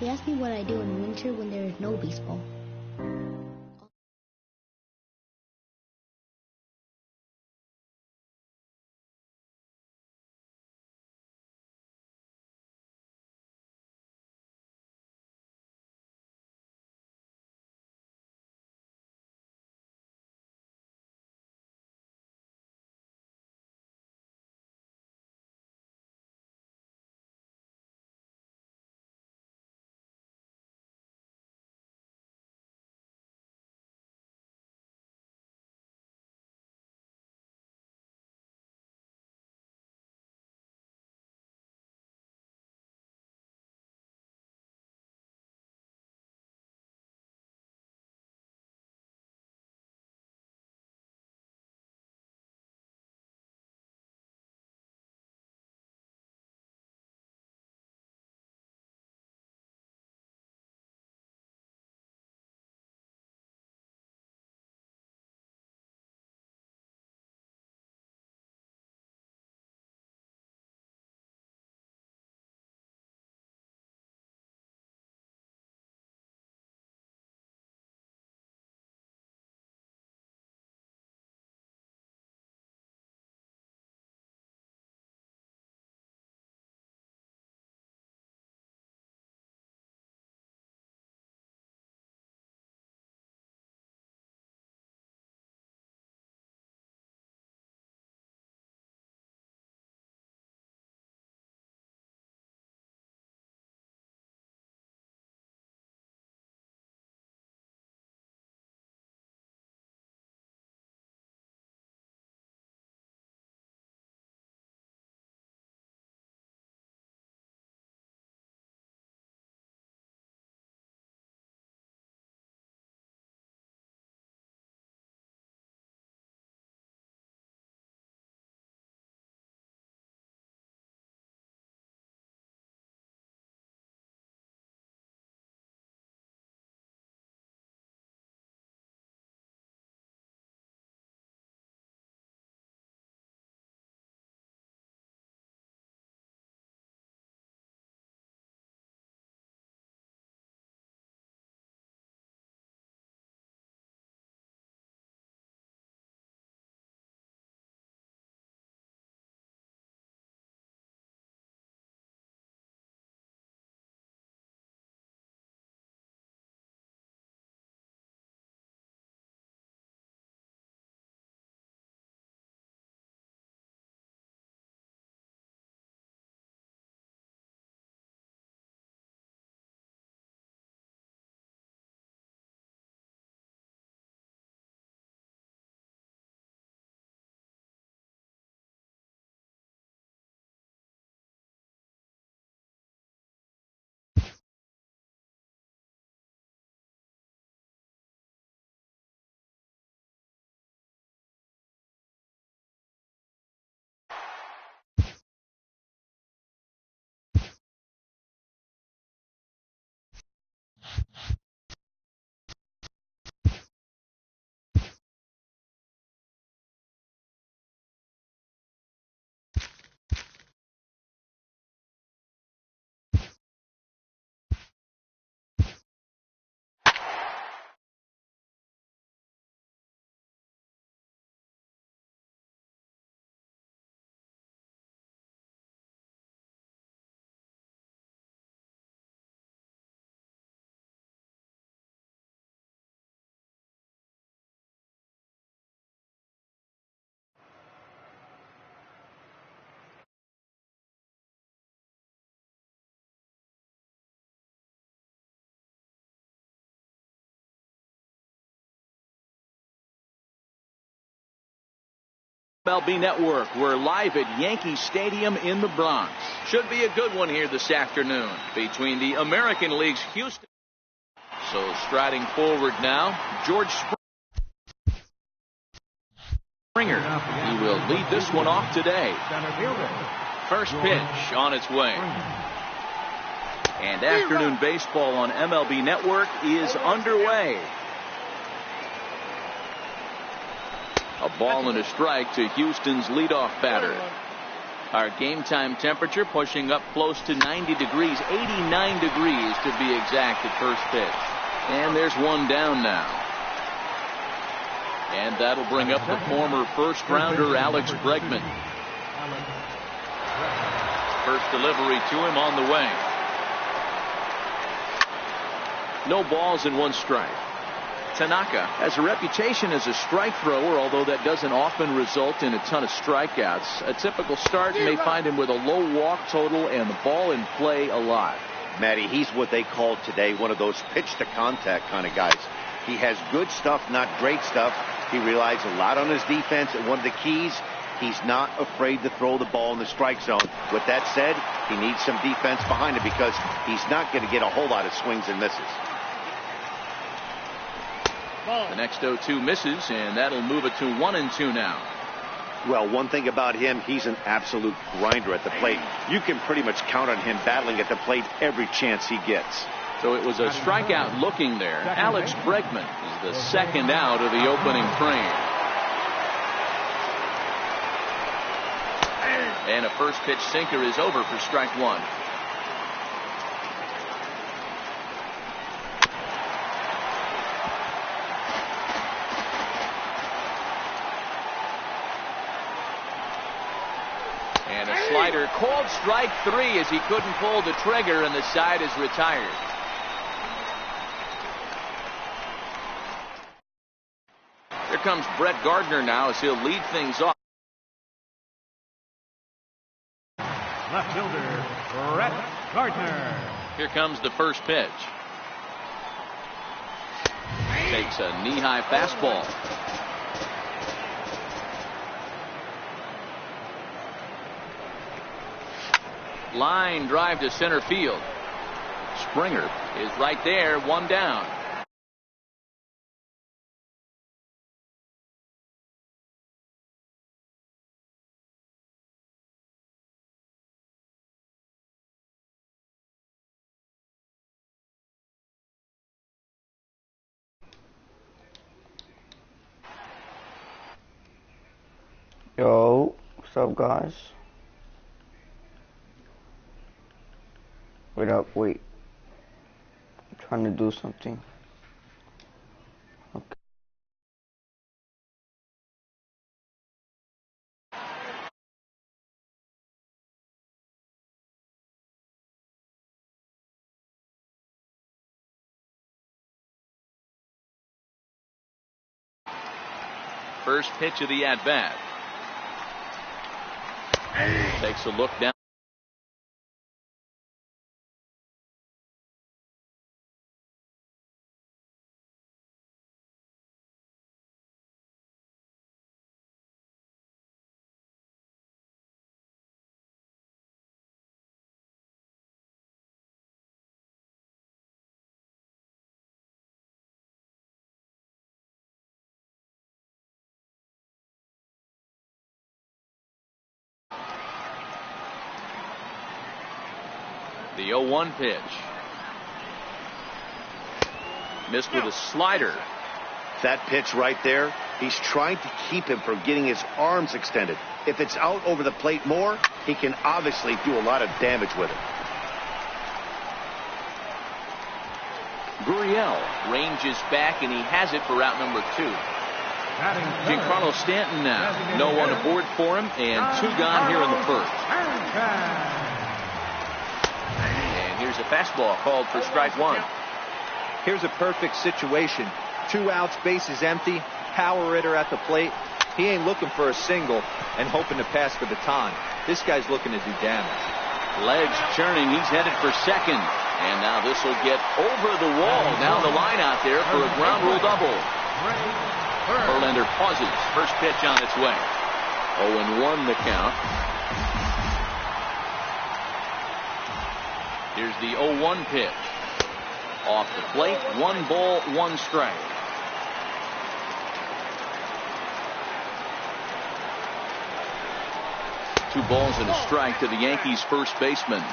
He asked me what I do in winter when there is no baseball. MLB Network. We're live at Yankee Stadium in the Bronx. Should be a good one here this afternoon between the American League's Houston. So striding forward now, George Springer. He will lead this one off today. First pitch on its way. And afternoon baseball on MLB Network is underway. A ball and a strike to Houston's leadoff batter. Our game time temperature pushing up close to 90 degrees, 89 degrees to be exact at first pitch. And there's one down now. And that'll bring up the former first rounder Alex Bregman. First delivery to him on the way. No balls and one strike. Tanaka has a reputation as a strike thrower, although that doesn't often result in a ton of strikeouts. A typical start may find him with a low walk total and the ball in play a lot. Matty, he's what they call today one of those pitch to contact kind of guys. He has good stuff, not great stuff. He relies a lot on his defense, and one of the keys, he's not afraid to throw the ball in the strike zone. With that said, he needs some defense behind him because he's not going to get a whole lot of swings and misses. The next 0-2 misses, and that'll move it to 1-2 now. Well, one thing about him, he's an absolute grinder at the plate. You can pretty much count on him battling at the plate every chance he gets. So it was a strikeout looking there. Alex Bregman is the second out of the opening frame. And a first pitch sinker is over for strike one. And a slider called strike three as he couldn't pull the trigger, and the side is retired. Here comes Brett Gardner now as he'll lead things off. Left fielder, Brett Gardner. Here comes the first pitch. Takes a knee-high fastball. Line drive to center field. Springer is right there, one down. Yo, what's up, guys? Wait up, wait. I'm trying to do something. Okay. First pitch of the at-bat. Takes a look down. The 0-1 pitch. Missed with a slider. That pitch right there, he's trying to keep him from getting his arms extended. If it's out over the plate more, he can obviously do a lot of damage with it. Gurriel ranges back, and he has it for out number 2. Giancarlo Stanton now. No one aboard for him, and 2 gone here in the first. Here's a fastball called for strike one. Here's a perfect situation. 2 outs, bases empty, power hitter at the plate. He ain't looking for a single and hoping to pass the baton. This guy's looking to do damage. Legs churning. He's headed for second. And now this will get over the wall. Down the line out there for a ground rule double. Verlander pauses. First pitch on its way. 0-1 the count. Here's the 0-1 pitch. Off the plate, 1 ball, 1 strike. Two balls and a strike to the Yankees first baseman.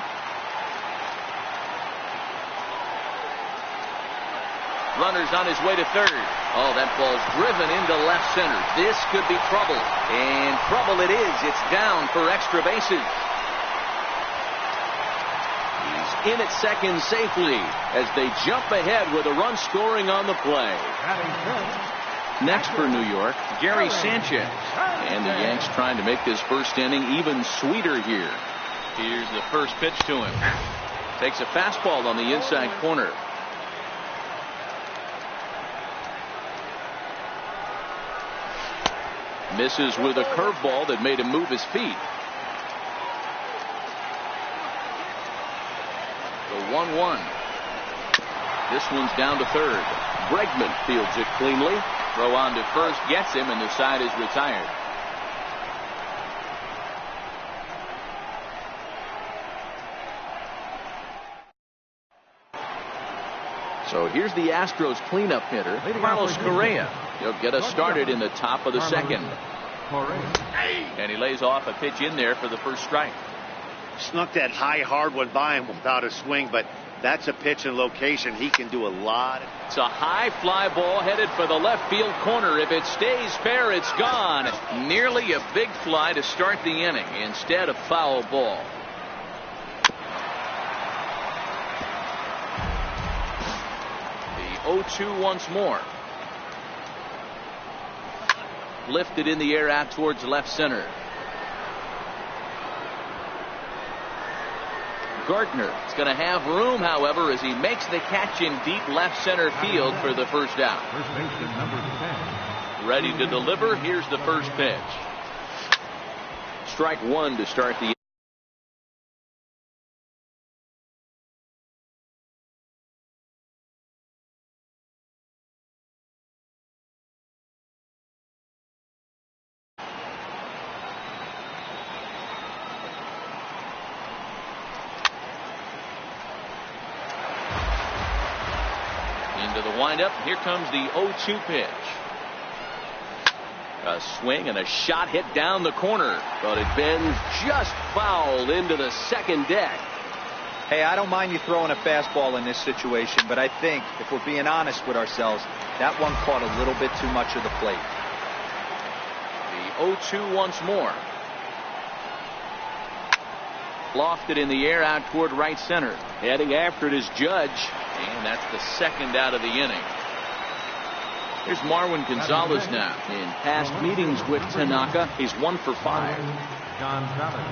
Runners on his way to third. Oh, that ball's driven into left center. This could be trouble. And trouble it is. It's down for extra bases. He's in at second safely as they jump ahead with a run scoring on the play. Next for New York, Gary Sanchez. And the Yanks trying to make this first inning even sweeter here. Here's the first pitch to him. Takes a fastball on the inside corner. Misses with a curveball that made him move his feet. The 1-1. This one's down to third. Bregman fields it cleanly. Throw on to first gets him, and the side is retired. So here's the Astros cleanup hitter, Carlos Correa. He'll get us started in the top of the second. And he lays off a pitch in there for the first strike. Snuck that high, hard one by him without a swing, but that's a pitch and location. He can do a lot. It's a high fly ball headed for the left field corner. If it stays fair, it's gone. Nearly a big fly to start the inning. Instead, a foul ball. The 0-2 once more. Lifted in the air out towards left center. Gardner is going to have room, however, as he makes the catch in deep left center field for the first out. First baseman number 10. Ready to deliver. Here's the first pitch. Strike one to start the. Into the windup. Here comes the 0-2 pitch. A swing and a shot hit down the corner, but it bends just foul into the second deck. Hey, I don't mind you throwing a fastball in this situation, but I think if we're being honest with ourselves, that one caught a little bit too much of the plate. The 0-2 once more. Lofted in the air out toward right center. Heading after it is Judge, and that's the second out of the inning. Here's Marwin Gonzalez now. In past meetings with Tanaka, he's 1 for 5. John Travis.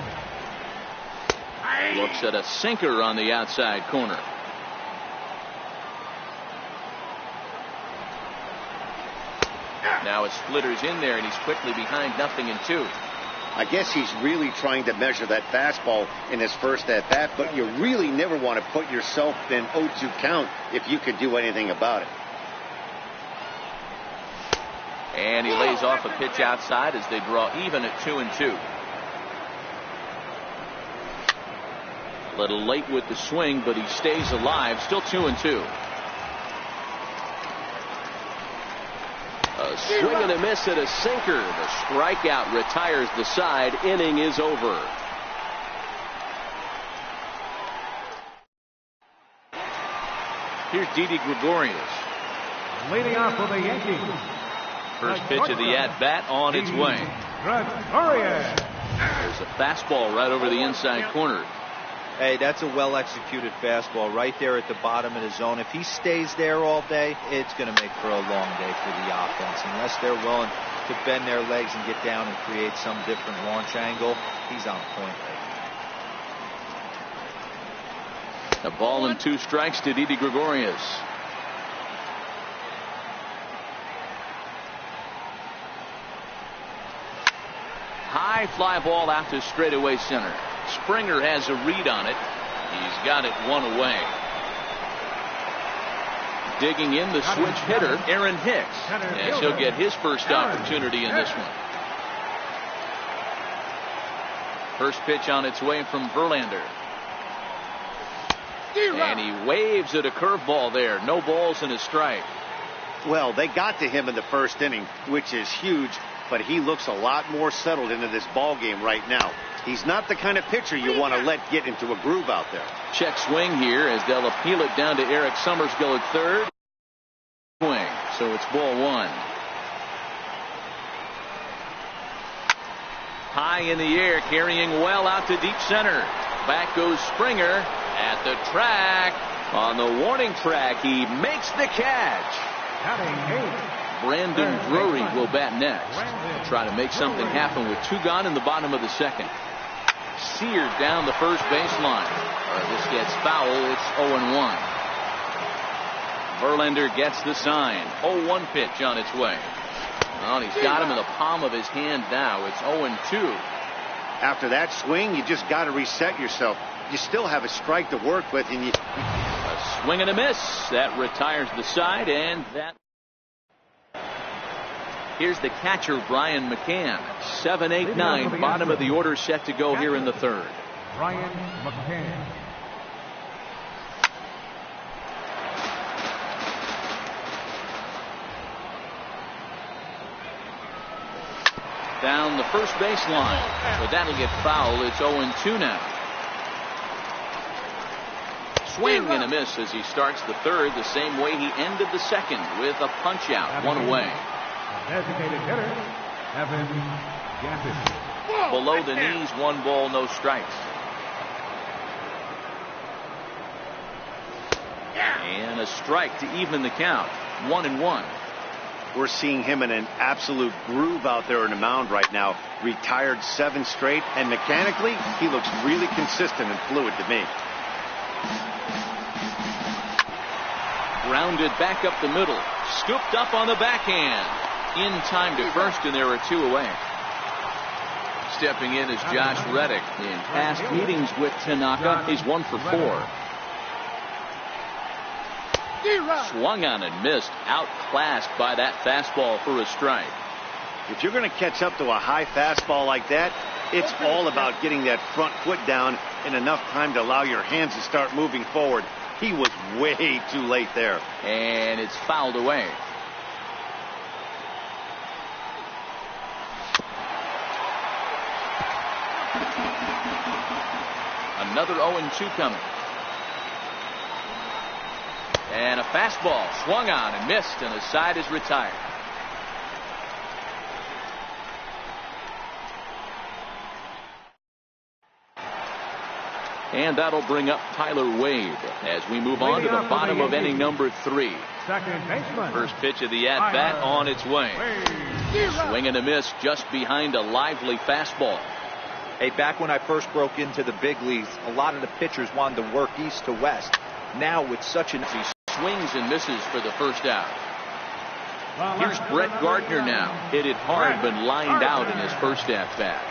Looks at a sinker on the outside corner. Now a splitter's in there, and he's quickly behind 0-2. I guess he's really trying to measure that fastball in his first at bat, but you really never want to put yourself in 0-2 count if you could do anything about it. And he lays off a pitch outside as they draw even at 2-2. A little late with the swing, but he stays alive. Still 2-2. A swing and a miss at a sinker. The strikeout retires the side. Inning is over. Here's Didi Gregorius. Leading off for the Yankees. First pitch of the at-bat on its way. Gregorius. There's a fastball right over the inside corner. Hey, that's a well-executed fastball right there at the bottom of the zone. If he stays there all day, it's going to make for a long day for the offense. Unless they're willing to bend their legs and get down and create some different launch angle, he's on point right. A ball and 2 strikes to Didi Gregorius. High fly ball out to straightaway center. Springer has a read on it. He's got it 1 away. Digging in the switch hitter, Aaron Hicks, as he'll get his first opportunity in this one. First pitch on its way from Verlander. And he waves at a curveball there. No balls and a strike. Well, they got to him in the first inning, which is huge, but he looks a lot more settled into this ball game right now. He's not the kind of pitcher you want to let get into a groove out there. Check swing here as they'll appeal it down to Eric Summerskill at third. So it's ball one. High in the air, carrying well out to deep center. Back goes Springer at the track. On the warning track, he makes the catch. Brandon Drury will bat next. Try to make something happen with 2 gone in the bottom of the second. Seared down the first baseline. This gets foul. It's 0-1. Verlander gets the sign. 0-1 pitch on its way. Well, he's got him in the palm of his hand now. It's 0-2. After that swing, you just got to reset yourself. You still have a strike to work with, and a swing and a miss. That retires the side, and that. Here's the catcher, Brian McCann. 7-8-9, bottom of the order set to go here in the third. Brian McCann. Down the first baseline, but that'll get foul. It's 0-2 now. Swing and a miss as he starts the third, the same way he ended the second, with a punch out, 1 away. Designated hitter, Evan Gattis. Below the knees, 1 ball, no strikes. And a strike to even the count, 1-1. We're seeing him in an absolute groove out there in the mound right now. Retired 7 straight, and mechanically, he looks really consistent and fluid to me. Grounded back up the middle, scooped up on the backhand. In time to first, and there are 2 away. Stepping in is Josh Reddick. In past meetings with Tanaka, he's 1 for 4. Swung on and missed, outclassed by that fastball for a strike. If you're going to catch up to a high fastball like that, it's all about getting that front foot down in enough time to allow your hands to start moving forward. He was way too late there. And it's fouled away. Another 0-2 coming. And a fastball swung on and missed, and the side is retired. And that'll bring up Tyler Wade as we move on to the bottom of inning number 3. Second baseman. First pitch of the at-bat on its way. Swing and a miss just behind a lively fastball. Hey, back when I first broke into the big leagues, a lot of the pitchers wanted to work east to west. Now with such an... He swings and misses for the first out. Here's Brett Gardner now. Hit it hard but lined out in his first at-bat.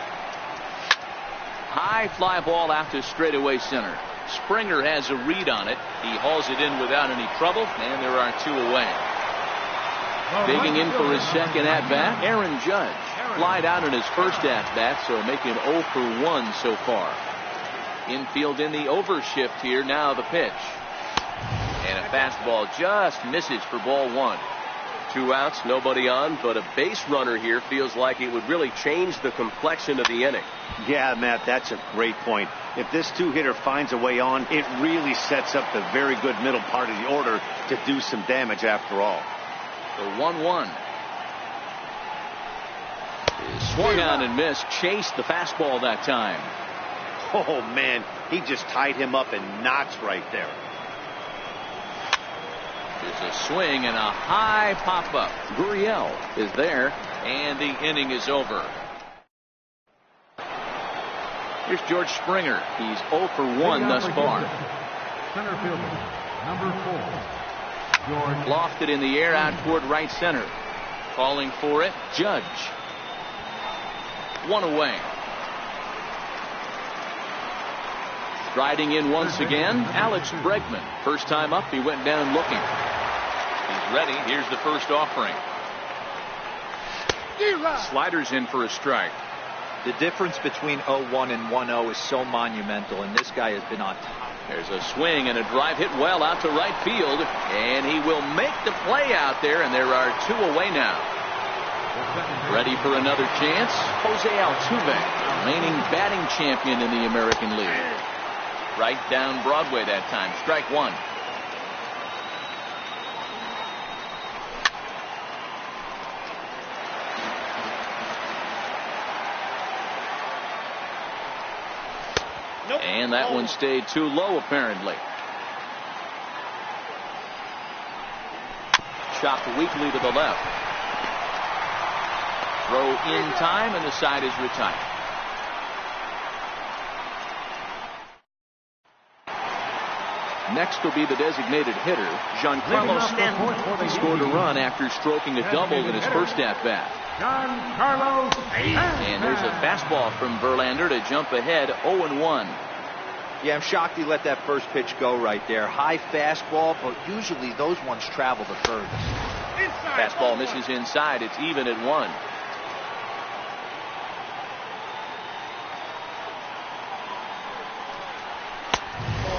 High fly ball out to straightaway center. Springer has a read on it. He hauls it in without any trouble, and there are 2 away. Digging in for his second at-bat, Aaron Judge. Flied out in his first at-bat, so making 0 for 1 so far. Infield in the overshift here, now the pitch. And a fastball just misses for ball 1. 2 outs, nobody on, but a base runner here feels like it would really change the complexion of the inning. Yeah, Matt, that's a great point. If this 2-hitter finds a way on, it really sets up the very good middle part of the order to do some damage after all. The 1-1. Swung on and missed. Chased the fastball that time. Oh, man, he just tied him up in knots right there. There's a swing and a high pop-up. Gurriel is there, and the inning is over. Here's George Springer. He's 0 for 1 thus far. Center fielder, number 4, George. Lofted in the air out toward right center. Calling for it, Judge. 1 away. Striding in once again, Alex Bregman. First time up, he went down looking. He's ready. Here's the first offering. Sliders in for a strike. The difference between 0-1 and 1-0 is so monumental, and this guy has been on top. There's a swing and a drive hit well out to right field, and he will make the play out there, and there are 2 away now. Ready for another chance, Jose Altuve, reigning batting champion in the American League. Right down Broadway that time, strike 1. And that one stayed too low, apparently. Chopped weakly to the left. Throw in time, and the side is retired. Next will be the designated hitter, Giancarlo Stanton. He scored a run after stroking a double in his first at-bat. Giancarlo Stanton. And there's a fastball from Verlander to jump ahead 0-1. Yeah, I'm shocked he let that first pitch go right there. High fastball, but usually those ones travel the furthest. Fastball misses inside. It's even at 1.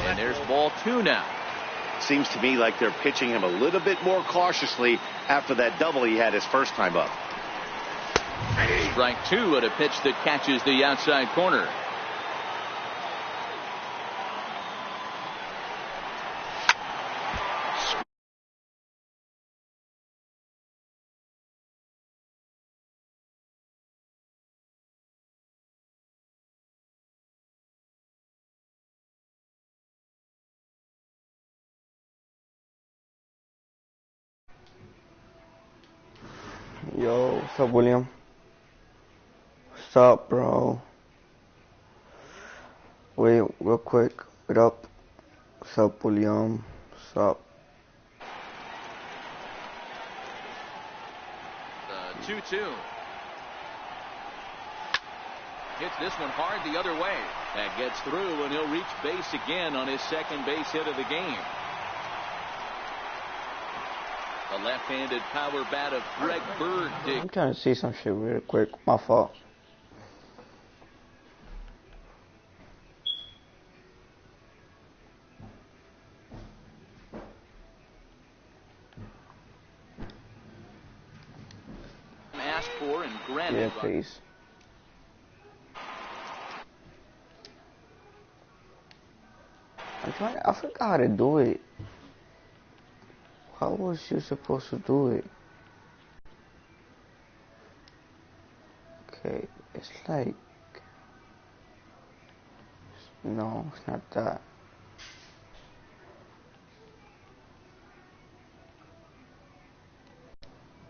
And there's ball 2 now. Seems to me like they're pitching him a little bit more cautiously after that double he had his first time up. Strike 2 at a pitch that catches the outside corner. Yo, what's up, William? What's up, bro? Wait, real quick. What up? What's up, William? What's up? 2-2. Hits this one hard the other way. That gets through, and he'll reach base again on his second base hit of the game. The left-handed power bat of Greg Bird. I'm trying to see some shit real quick. My fault. Asked for and granted. Yeah, please. I forgot how to do it. How was you supposed to do it? Okay, it's like... No, it's not that.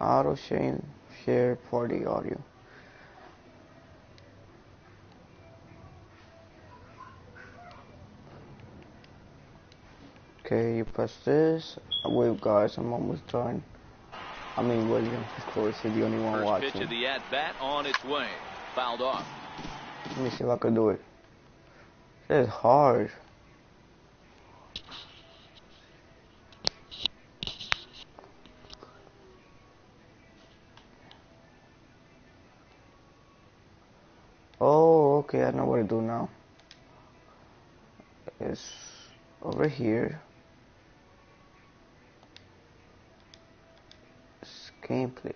Auto share party audio. Okay, you press this. Wait, guys, I'm almost done. I mean, William, of course, is the only one First watching. pitch of the at-bat on its way. Fouled off. Let me see if I can do it. This is hard. Oh, okay, I know what to do now. It's over here. Gameplay.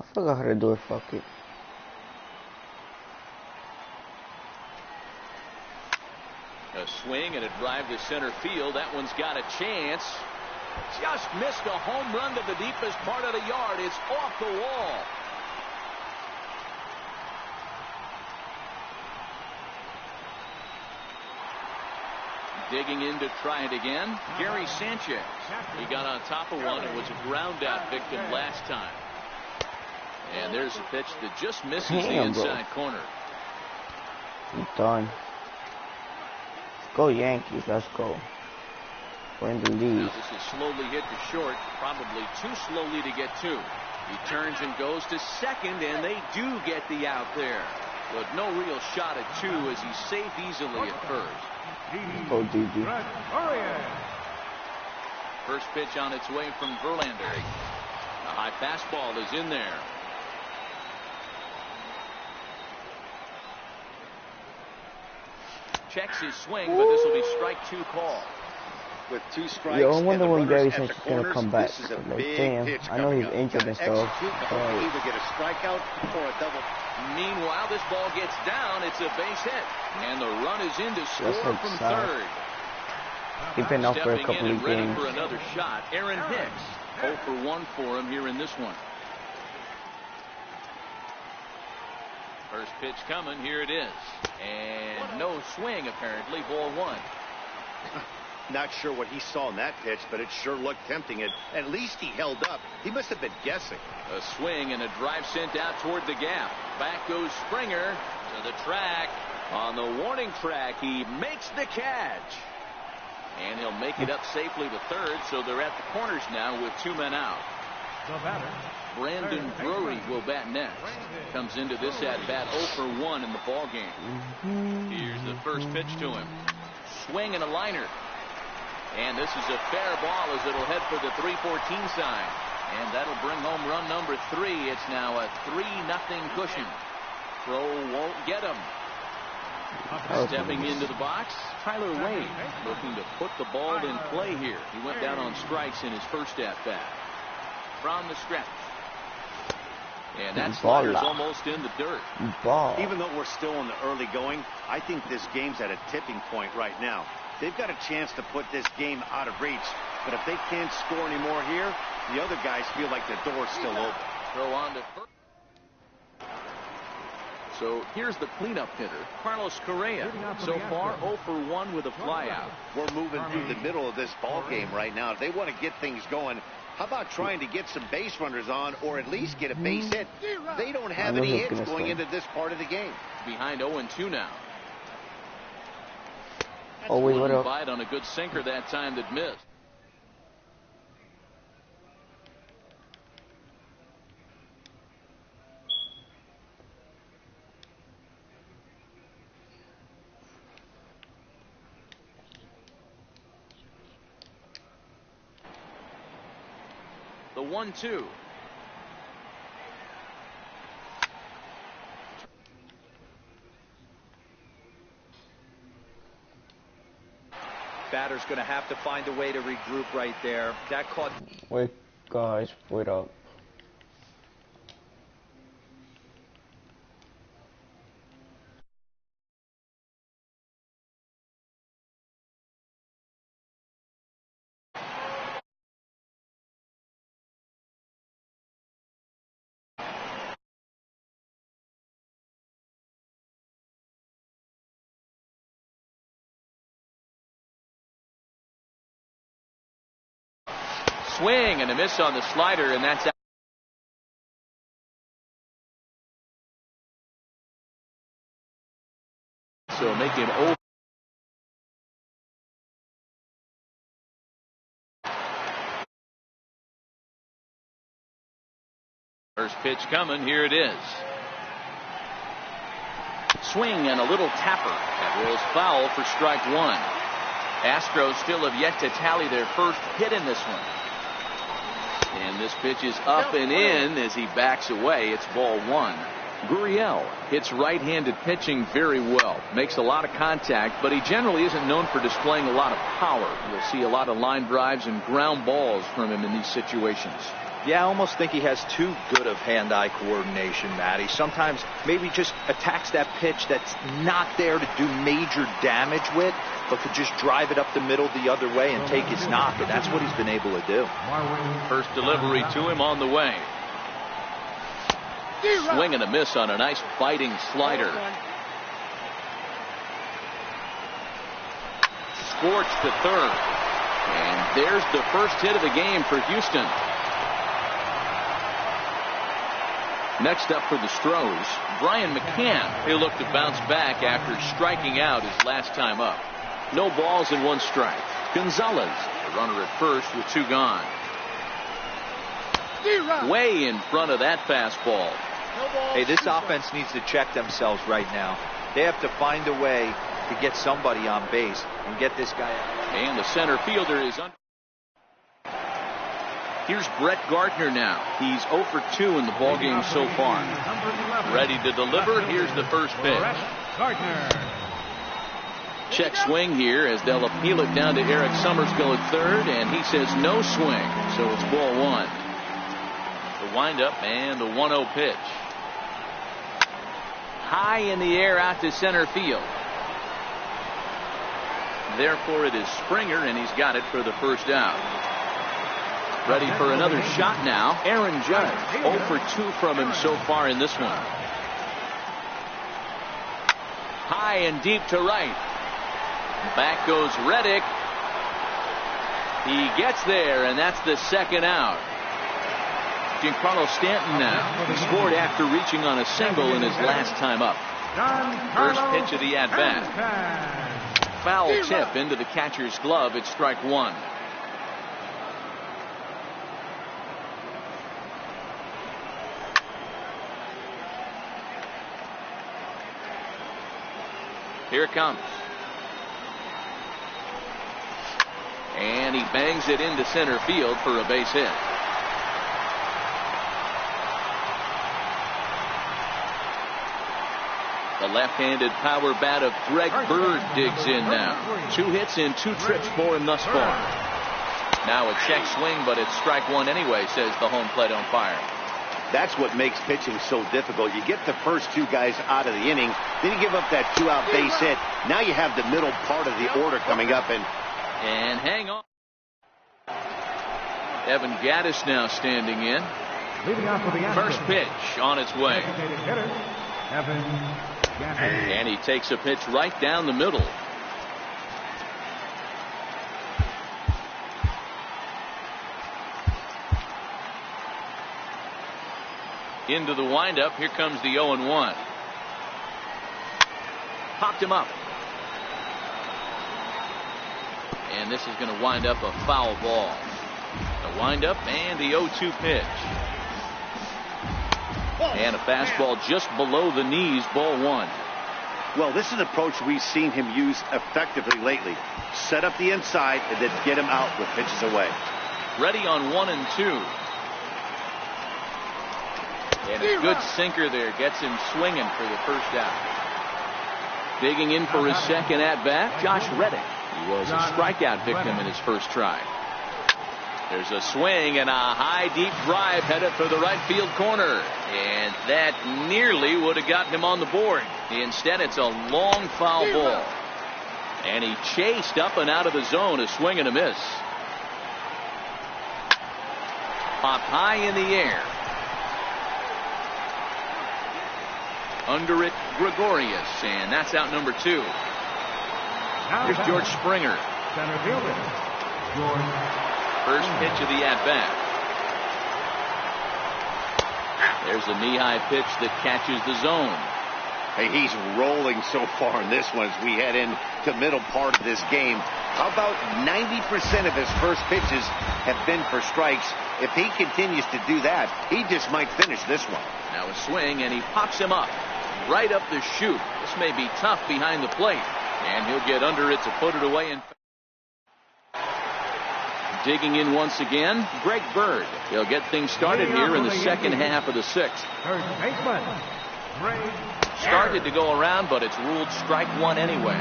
I forgot how to do it. Fuck it. A swing and a drive to center field. That one's got a chance. Just missed a home run to the deepest part of the yard. It's off the wall. Digging in to try it again, Gary Sanchez. He got on top of one and was a ground out victim last time. And there's a pitch that just misses the inside corner. I'm done. Go Yankees, let's go. We're in the lead. Now this is slowly hit to short, probably too slowly to get to. He turns and goes to second, and they do get the out there. But no real shot at 2 as he's safe easily at first. Go DD. First pitch on its way from Verlander. A high fastball is in there. Checks his swing, but this will be strike 2 call. With 2 strikes. Yo, I wonder when Gary Sanchez Sanchez is gonna come back. Like, damn, I know he's injured and stuff. Either get a strikeout or a double. Meanwhile, this ball gets down. It's a base hit, and the run is in to score from third. He's been out for a Stepping couple in of and ready games. for another shot. Aaron Hicks, 0 for 1 for him here in this one. First pitch coming. Here it is. And no swing, apparently. Ball 1. Not sure what he saw in that pitch, but it sure looked tempting. At least he held up. He must have been guessing. A swing and a drive sent out toward the gap. Back goes Springer to the track. On the warning track, he makes the catch. And he'll make it up safely to third, so they're at the corners now with 2 men out. The batter, Brandon Drury will bat next. Comes into this at-bat 0 for 1 in the ballgame. Here's the first pitch to him. Swing and a liner. And this is a fair ball as it'll head for the 3-14 sign. And that'll bring home run number 3. It's now a 3-0 cushion. Crow won't get him. Stepping into the box, Tyler Wade, looking to put the ball in play here. He went down on strikes in his first at-bat. From the stretch. And that slider's almost in the dirt. Even though we're still in the early going, I think this game's at a tipping point right now. They've got a chance to put this game out of reach. But if they can't score anymore here, the other guys feel like the door's still open. Throw on to first. So here's the cleanup hitter, Carlos Correa. So far, 0 for 1 with a flyout. We're moving through the middle of this ball game right now. If they want to get things going, how about trying to get some base runners on or at least get a base hit? They don't have any hits going into this part of the game. Behind 0-2 now. Oh, wait, what up? Bite on a good sinker that time that missed. The 1-2. Batter's going to have to find a way to regroup right there. That caught. Wait, guys, wait up. Swing and a miss on the slider, and that's out. So make him 0. First pitch coming. Here it is. Swing and a little tapper. That rolls foul for strike 1. Astros still have yet to tally their first hit in this one. And this pitch is up and in as he backs away. It's ball 1. Gurriel hits right-handed pitching very well. Makes a lot of contact, but he generally isn't known for displaying a lot of power. You'll see a lot of line drives and ground balls from him in these situations. Yeah, I almost think he has too good of hand-eye coordination, Matty. Sometimes maybe just attacks that pitch that's not there to do major damage with, but could just drive it up the middle the other way and take his knock, and that's what he's been able to do. First delivery to him on the way. Swing and a miss on a nice biting slider. Scorched to third. And there's the first hit of the game for Houston. Next up for the Stros, Brian McCann. He'll look to bounce back after striking out his last time up. No balls and 1 strike. Gonzalez, the runner at first with 2 gone. Way in front of that fastball. Hey, this offense needs to check themselves right now. They have to find a way to get somebody on base and get this guy out. And the center fielder is under. Here's Brett Gardner now. He's 0 for 2 in the ballgame so far. Ready to deliver. Here's the first pitch. Check swing here as they'll appeal it down to Eric Summerskill at third, and he says no swing, so it's ball 1. The windup and the 1-0 pitch. High in the air out to center field. Therefore it is Springer, and he's got it for the first out. Ready for another shot now. Aaron Judge, 0 for 2 from him so far in this one. High and deep to right. Back goes Reddick. He gets there, and that's the second out. Giancarlo Stanton now. He scored after reaching on a single in his last time up. First pitch of the at-bat. Foul tip into the catcher's glove. It's strike one. Here it comes. And he bangs it into center field for a base hit. The left-handed power bat of Greg Bird digs in now. 2 hits in 2 trips for him thus far. Now a check swing, but it's strike one anyway, says the home plate umpire. That's what makes pitching so difficult. You get the first 2 guys out of the inning, then you give up that 2-out base hit. Now you have the middle part of the order coming up, and hang on. Evan Gattis now standing in. First pitch on its way. And he takes a pitch right down the middle. Into the windup. Here comes the 0-1. Popped him up. And this is going to wind up a foul ball. The windup and the 0-2 pitch. And a fastball just below the knees, ball one. Well, this is an approach we've seen him use effectively lately. Set up the inside and then get him out with pitches away. Ready on 1 and 2. And a good sinker there gets him swinging for the first out. Digging in for his second at-bat, Josh Reddick. He was a strikeout victim in his first try. There's a swing and a high deep drive headed for the right field corner. And that nearly would have gotten him on the board. Instead, it's a long foul ball. And he chased up and out of the zone, a swing and a miss. Popped high in the air. Under it, Gregorius, and that's out number 2. Here's George Springer. Center fielder, George. First pitch of the at-bat. There's a knee-high pitch that catches the zone. Hey, he's rolling so far in this one as we head into the middle part of this game. How about 90% of his first pitches have been for strikes? If he continues to do that, he just might finish this one. Now a swing, and he pops him up. Right up the chute. This may be tough behind the plate. And he'll get under it to put it away. And digging in once again, Greg Bird. He'll get things started here in the second half of the 6th. Started to go around, but it's ruled strike one anyway.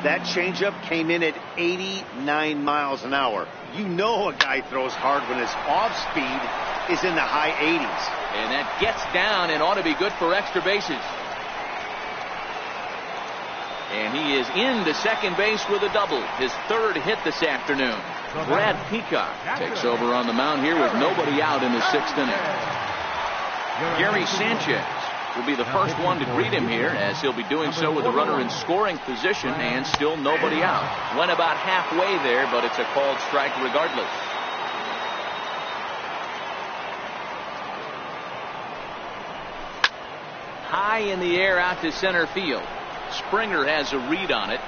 That changeup came in at 89 miles an hour. You know a guy throws hard when his off speed is in the high 80s. And that gets down and ought to be good for extra bases. And he is into second base with a double. His 3rd hit this afternoon. Brad Peacock takes over on the mound here with nobody out in the 6th inning. Gary Sanchez will be the first one to greet him here, as he'll be doing so with a runner in scoring position and still nobody out. Went about halfway there, but it's a called strike regardless. High in the air out to center field. Springer has a read on it.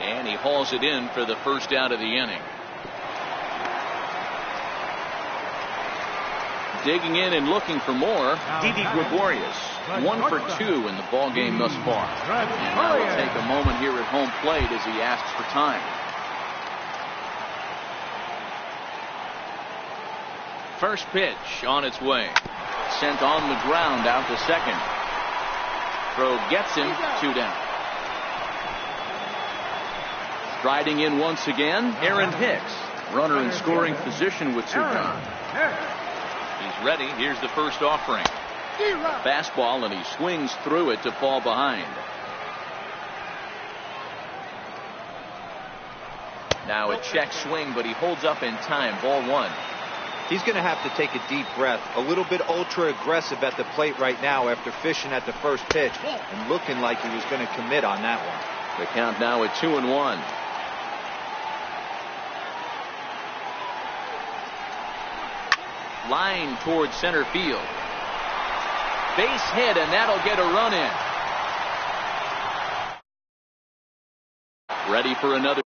And he hauls it in for the first out of the inning. Digging in and looking for more, Didi Gregorius. 1 for 2 in the ball game thus far. And now he'll take a moment here at home plate as he asks for time. First pitch on its way. Sent on the ground out to second. Throw gets him, 2 down. Striding in once again, Aaron Hicks. Runner in scoring position with 2 down. He's ready. Here's the first offering. Fastball, and he swings through it to fall behind. Now a check swing, but he holds up in time. Ball 1. He's going to have to take a deep breath. A little bit ultra aggressive at the plate right now after fishing at the first pitch and looking like he was going to commit on that one. The count now at 2-1. Line towards center field. Base hit, and that'll get a run in. Ready for another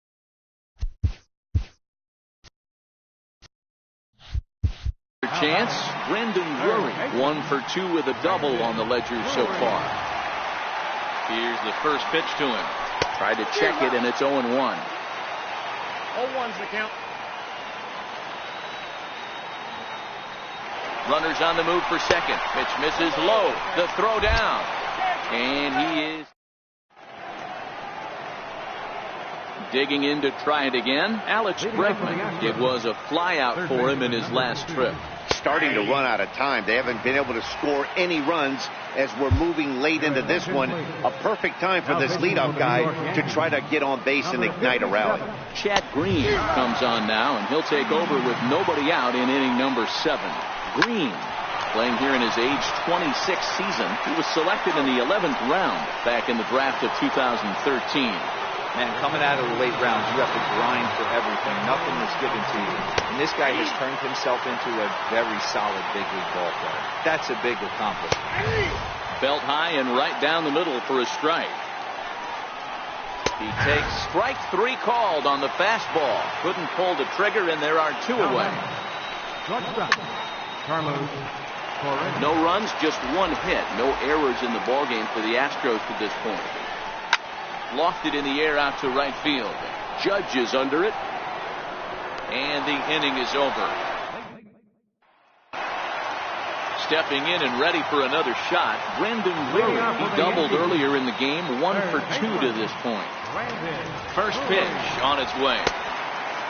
chance. Brendan Drury, 1 for 2 with a double on the ledger so far. Here's the first pitch to him. Tried to check it, and it's 0-1. 0-1's the count. Runners on the move for second. Pitch misses low. The throw down. And he is digging in to try it again. Alex Bregman. It was a fly out for him in his last trip. Starting to run out of time. They haven't been able to score any runs as we're moving late into this one. A perfect time for this leadoff guy to try to get on base and ignite a rally. Chad Green comes on now, and he'll take over with nobody out in inning number 7. Green, playing here in his age 26 season. He was selected in the 11th round back in the draft of 2013. Man, coming out of the late rounds, you have to grind for everything. Nothing is given to you. And this guy has turned himself into a very solid big league ball player. That's a big accomplishment. Belt high and right down the middle for a strike. He takes strike 3 called on the fastball. Couldn't pull the trigger, and there are 2 away. No runs, just 1 hit. No errors in the ballgame for the Astros to this point. Lofted in the air out to right field. Judge is under it. And the inning is over. Stepping in and ready for another shot, Brendan Drury. He doubled earlier in the game, 1 for 2 to this point. First pitch on its way.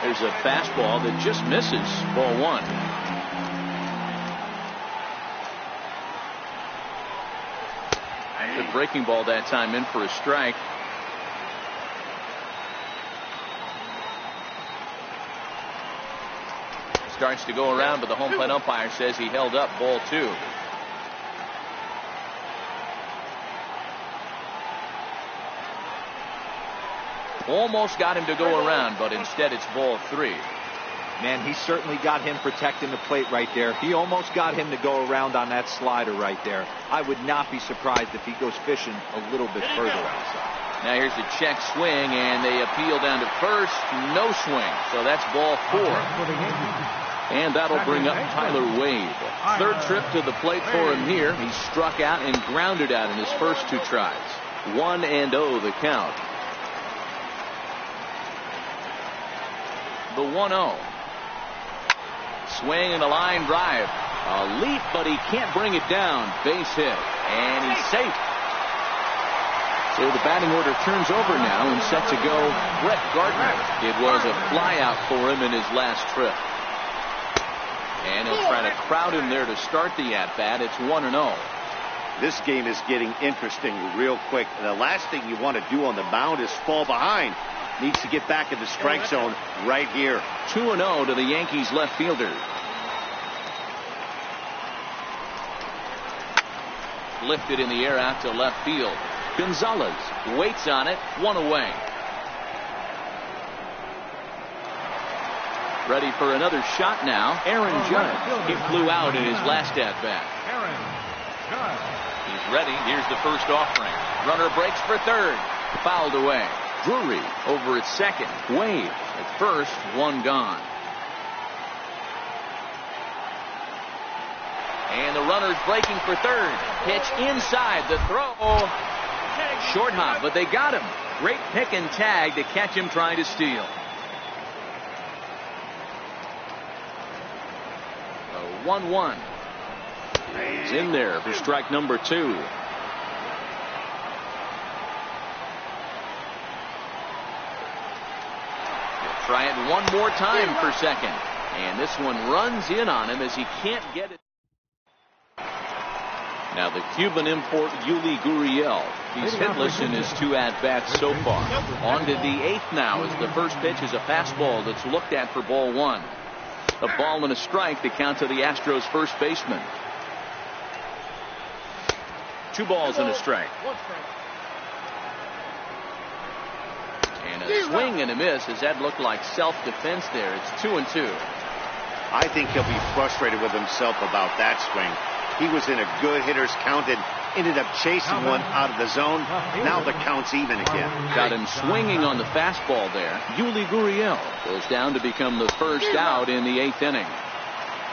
There's a fastball that just misses. Ball 1. The breaking ball that time in for a strike. Starts to go around, but the home plate umpire says he held up. Ball 2. Almost got him to go around, but instead it's ball 3. Man, he certainly got him protecting the plate right there. He almost got him to go around on that slider right there. I would not be surprised if he goes fishing a little bit further outside. Now here's the check swing, and they appeal down to first. No swing, so that's ball 4. And that'll bring up Tyler Wade. Third trip to the plate for him here. He struck out and grounded out in his first 2 tries. 1-0 the count. The 1-0. Swing and a line drive. A leap, but he can't bring it down. Base hit. And he's safe. So the batting order turns over now and set to go Brett Gardner. It was a flyout for him in his last trip. And he'll try to crowd him there to start the at-bat. It's 1-0. This game is getting interesting real quick. And the last thing you want to do on the mound is fall behind. Needs to get back in the strike zone right here. 2-0 to the Yankees left fielder. Lifted in the air out to left field. Gonzalez waits on it. 1 away. Ready for another shot now. Aaron Judge. He flew out in his last at-bat. He's ready. Here's the first offering. Runner breaks for third. Fouled away. Drury over at second. Wade at first. 1 gone. And the runner's breaking for third. Pitch inside. The throw. Short hop, but they got him. Great pick and tag to catch him trying to steal. 1-1. He's in there for strike number 2. Try it one more time for second. And this one runs in on him as he can't get it. Now the Cuban import Yuli Gurriel. He's hitless in his 2 at-bats so far. On to the 8th now as the first pitch is a fastball that's looked at for ball 1. A ball and a strike to count to the Astros first baseman. 2 balls and a strike. And a swing and a miss, as that looked like self-defense there. It's 2-2. I think he'll be frustrated with himself about that swing. He was in a good hitter's count and ended up chasing one out of the zone. Now the count's even again. Got him swinging on the fastball there. Yuli Gurriel goes down to become the first out in the 8th inning.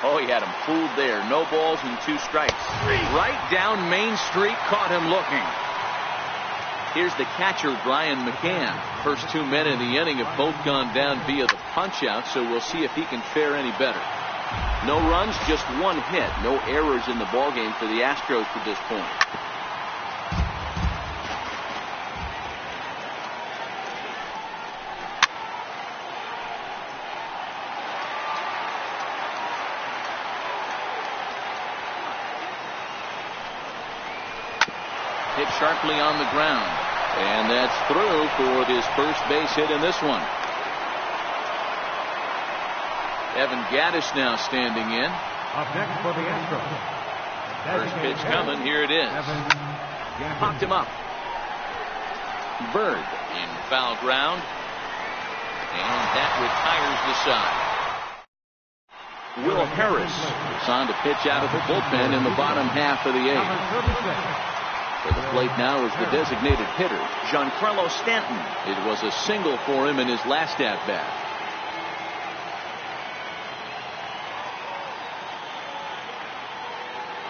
Oh, he had him fooled there. No balls and 2 strikes. Right down Main Street, caught him looking. Here's the catcher, Brian McCann. First 2 men in the inning have both gone down via the punch-out, so we'll see if he can fare any better. No runs, just 1 hit. No errors in the ballgame for the Astros to this point. Hit sharply on the ground. And that's through for his first base hit in this one. Evan Gattis now standing in. Up next for the Astros. First pitch coming. Here it is. Popped him up. Bird in foul ground. And that retires the side. Will Harris is on to pitch out of the bullpen in the bottom half of the 8th. For the plate now is the designated hitter, Giancarlo Stanton. It was a single for him in his last at-bat.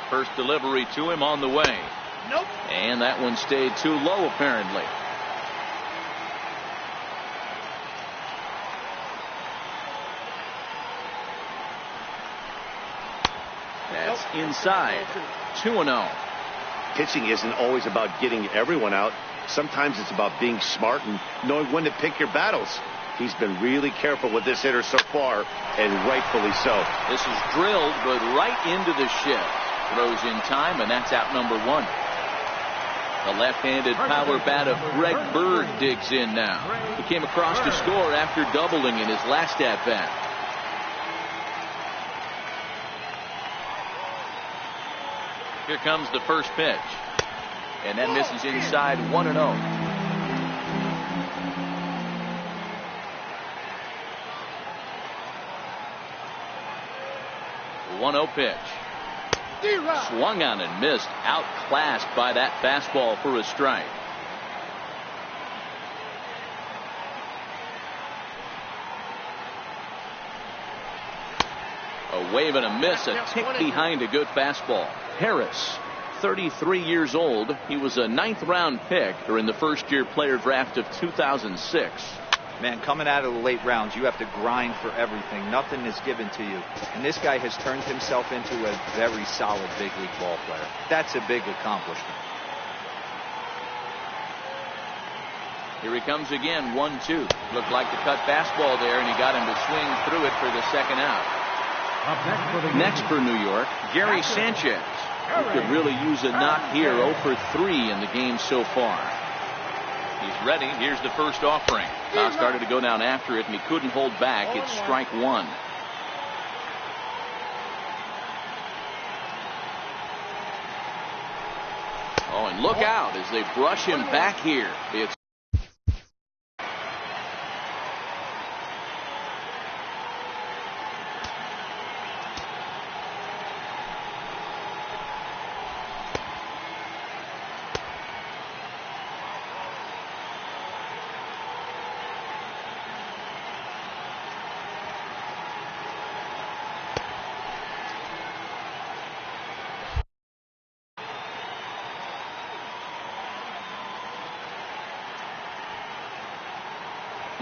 First delivery to him on the way. Nope. And that one stayed too low, apparently. That's inside. 2-0. Pitching isn't always about getting everyone out. Sometimes it's about being smart and knowing when to pick your battles. He's been really careful with this hitter so far, and rightfully so. This is drilled, but right into the shift. Throws in time, and that's out number 1. The left-handed power bat of Greg Bird digs in now. He came across to score after doubling in his last at-bat. Here comes the first pitch. And that misses inside. 1-0. Pitch. Swung on and missed. Outclassed by that fastball for a strike. A wave and a miss. A tick behind a good fastball. Harris, 33 years old. He was a 9th-round pick during the first-year player draft of 2006. Man, coming out of the late rounds, you have to grind for everything. Nothing is given to you. And this guy has turned himself into a very solid big league ball player. That's a big accomplishment. Here he comes again. 1-2. Looked like the cut fastball there, and he got him to swing through it for the second out. Next for New York, Gary Sanchez. Who could really use a knock here. 0 for 3 in the game so far. He's ready. Here's the first offering. Now started to go down after it, and he couldn't hold back. It's strike 1. Oh, and look out as they brush him back here. It's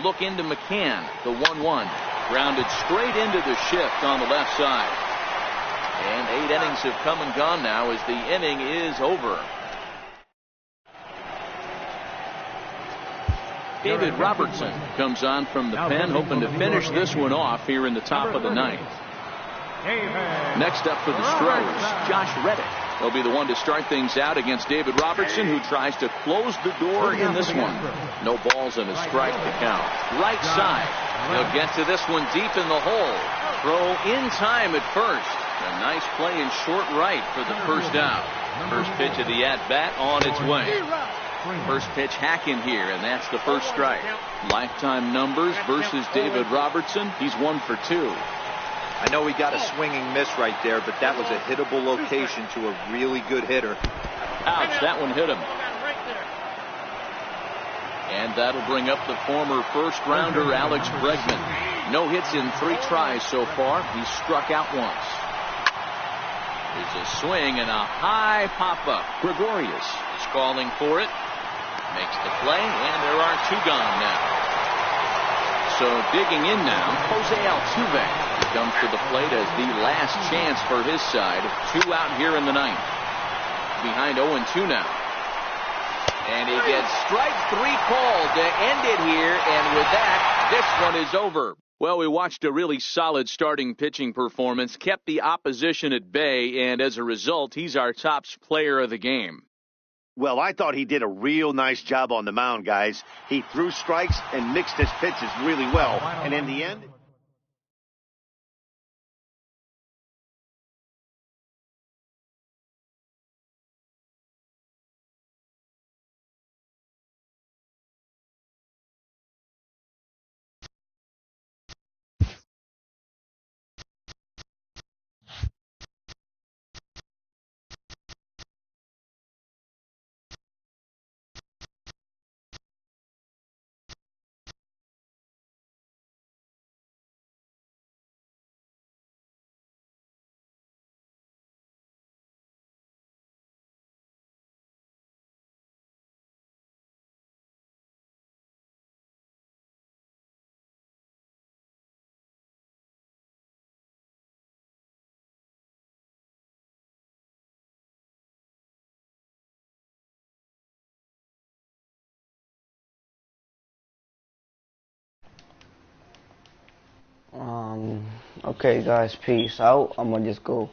look into McCann, the 1-1. Grounded straight into the shift on the left side. And 8 innings have come and gone now as the inning is over. David Robertson comes on from the pen, hoping to finish this one off here in the top of the 9th. Next up for the Stros, Josh Reddick. He'll be the one to start things out against David Robertson, who tries to close the door in this one. No balls and a strike to count. Right side. He'll get to this one deep in the hole. throw in time at first. A nice play in short right for the first down. First pitch of the at-bat on its way. First pitch hack in here, and that's the first strike. Lifetime numbers versus David Robertson. He's 1 for 2. I know he got a swinging miss right there, but that was a hittable location to a really good hitter. Ouch, that one hit him. And that'll bring up the former first-rounder Alex Bregman. No hits in 3 tries so far. He's struck out once. There's a swing and a high pop-up. Gregorius is calling for it. Makes the play, and there are 2 gone now. So digging in now, Jose Altuve. He comes to the plate as the last chance for his side. 2 out here in the 9th. Behind 0-2 now. And he gets strike 3 called to end it here, and with that, this one is over. Well, we watched a really solid starting pitching performance, kept the opposition at bay, and as a result, he's our top player of the game. Well, I thought he did a real nice job on the mound, guys. He threw strikes and mixed his pitches really well. And in the end... Okay, guys, peace out. I'm gonna just go.